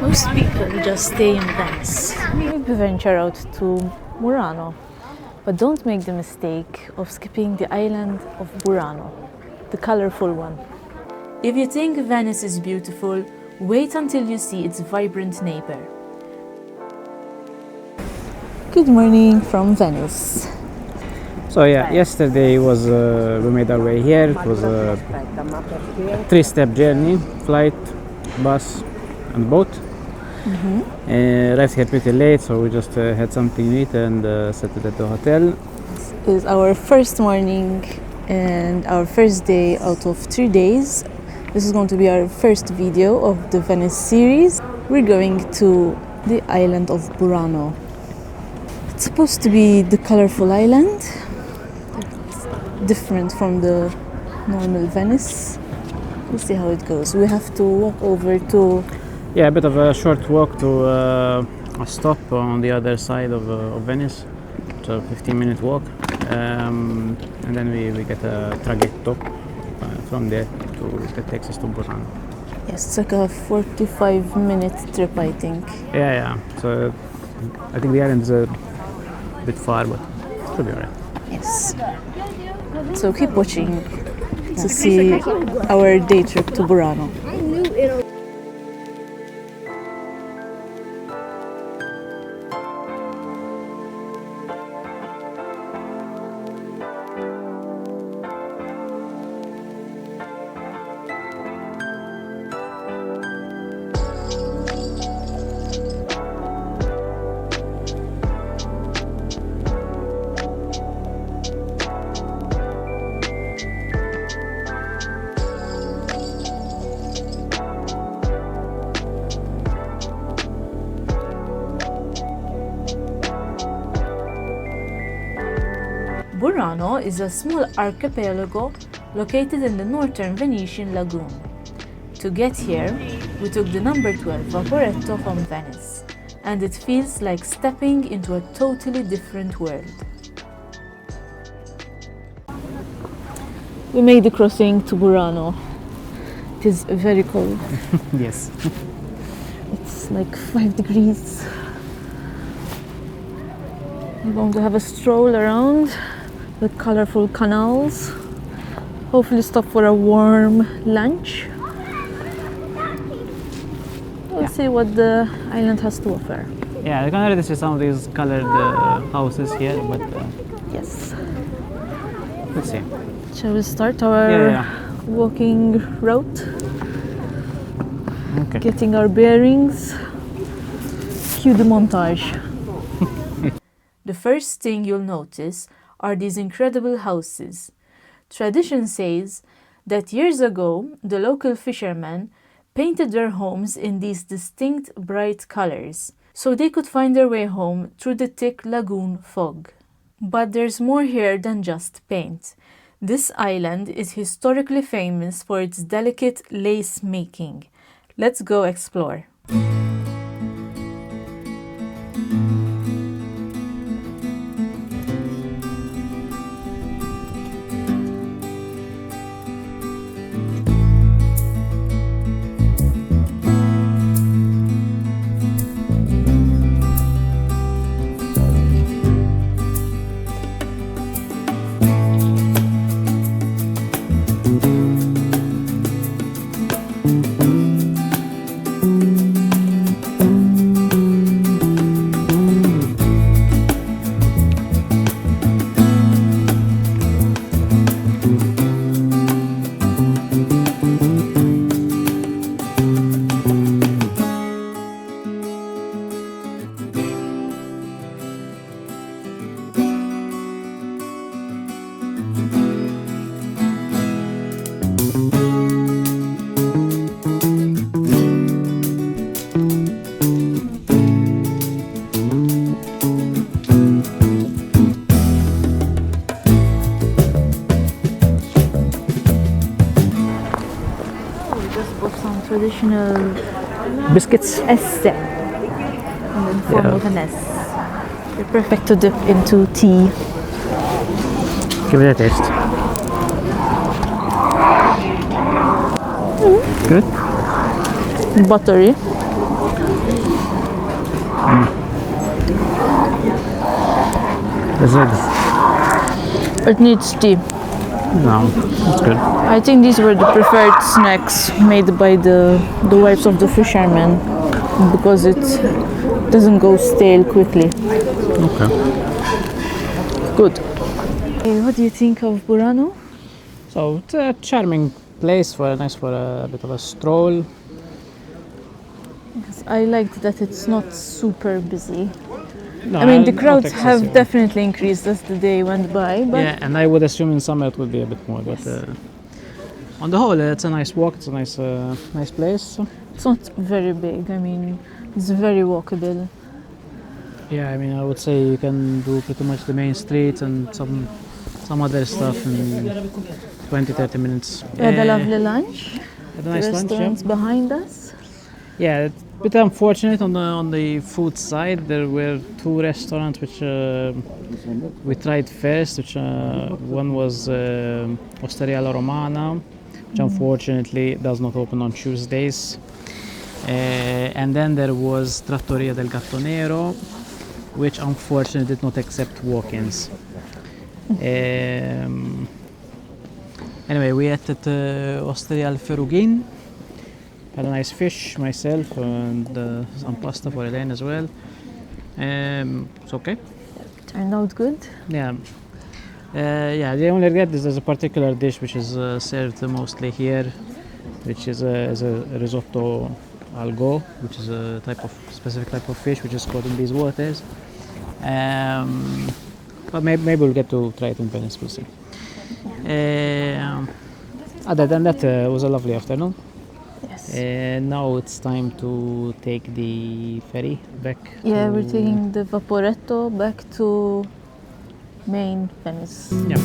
Most people just stay in Venice. Maybe venture out to Murano, but don't make the mistake of skipping the island of Burano, the colorful one. If you think Venice is beautiful, wait until you see its vibrant neighbor. Good morning from Venice. So yeah, yesterday was we made our way here. It was a 3-step journey: flight, bus, and boat. Arrived here pretty late, so we just had something to eat and settled at the hotel. This is our first morning and our first day out of 3 days. This is going to be our first video of the Venice series. We're going to the island of Burano. It's supposed to be the colorful island. It's different from the normal Venice. We'll see how it goes. We have to walk over to... Yeah, a bit of a short walk to a stop on the other side of Venice. It's a 15-minute walk. And then we get a traghetto from there that takes us to Burano. Yes, it's like a 45-minute trip, I think. Yeah. So I think the island is a bit far, but it should be alright. Yes. So keep watching to see our day trip to Burano. Burano is a small archipelago located in the northern Venetian Lagoon. To get here, we took the number 12 Vaporetto from Venice, and it feels like stepping into a totally different world. We made the crossing to Burano. It is very cold. Yes. It's like 5 degrees. We're going to have a stroll around the colorful canals. Hopefully stop for a warm lunch. We'll see what the island has to offer. Yeah, you can already see some of these colored houses here, but Yes. let's see. Shall we start our walking route? Okay. Getting our bearings. Cue the montage. The first thing you'll notice are these incredible houses. Tradition says that years ago, the local fishermen painted their homes in these distinct bright colors, so they could find their way home through the thick lagoon fog. But there's more here than just paint. This island is historically famous for its delicate lace making. Let's go explore. Traditional Biscuits. esse in the form of an S. They're perfect to dip into tea. Give it a taste. Good. Buttery. Is it? It needs tea. No, it's good. I think these were the preferred snacks made by the wives of the fishermen because it doesn't go stale quickly. Okay. Good. What do you think of Burano? So it's a charming place for a bit of a stroll. I liked that it's not super busy. No, I mean, the not crowds have excessive. definitely increased as the day went by, but Yeah, and I would assume in summer it would be a bit more, but on the whole, it's a nice walk. It's a nice place. it's not very big. I mean, it's very walkable. Yeah, I mean, I would say you can do pretty much the main streets and some other stuff in 20-30 minutes. We had a lovely lunch. Had a nice The lunch, yeah. restaurants behind us. Yeah, it's a bit unfortunate on the food side. There were two restaurants which we tried first. Which one was Osteria La Romana, which unfortunately does not open on Tuesdays. And then there was Trattoria del Gatto Nero, which unfortunately did not accept walk-ins. Anyway, we ate at Osteria Al Ferugin. Had a nice fish myself and some pasta for Elaine as well. It's okay. Turned out good. Yeah. The only regret is there's a particular dish which is served mostly here, which is a risotto al go, which is a specific type of fish which is caught in these waters. But maybe we'll get to try it in Venice, we'll see. Other than that, it was a lovely afternoon. Yes. Now it's time to take the ferry back. Yeah, we're taking the Vaporetto back to main Venice. Yeah.